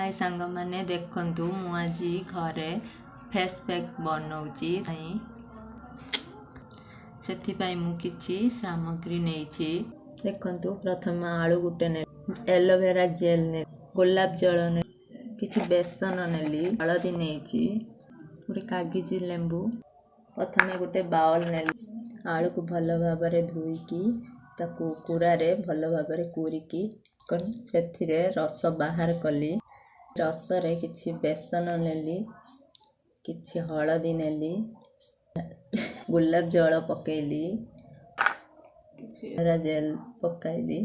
हाय सांग मैंने देखंतु मु आज घरे फेस पैक बनाऊँगी से मु किछि सामग्री नहीं देखंतु प्रथम आलू गुटे ने एलोवेरा जेल ने गोलाप जल ने किछि बेसन नेली हलदी नहीं गोटे कागजी लेंबू प्रथम गोटे बाउल नेली आलू को भल भाव धोईकी ताकू कुरारे भल भाव कुरिकी से रस बाहर कली रस रे किछि बेसन नेली किछि हलदी नेली गुलाब जल पकेली किछि जेल पकाइली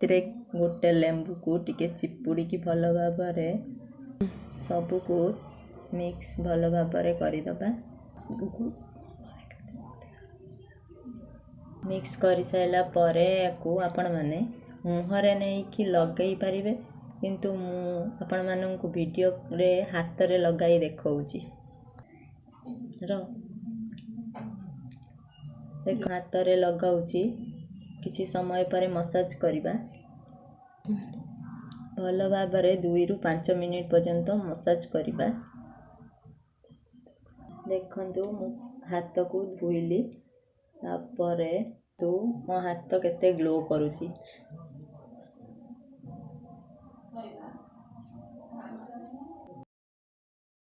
तिरे गोटे लेंबू को टिके चिपुड़ी की भल भाव सबू को मिक्स भल भाव करदबा मिक्स कर सारा पर आपण मैंने मुहरे नहीं कि लगे पारे किंतु आपण मानू वीडियो रे हाथ रे लगाई देखौची देख हाथ रे लगाउची किछि समय पर मसाज करबा भल भाव 2 रु 5 मिनिट पर्यंत मसाज करबा देखंतु मु हाथ को धोइली तापरे तू मो हाथ केते ग्लो करूची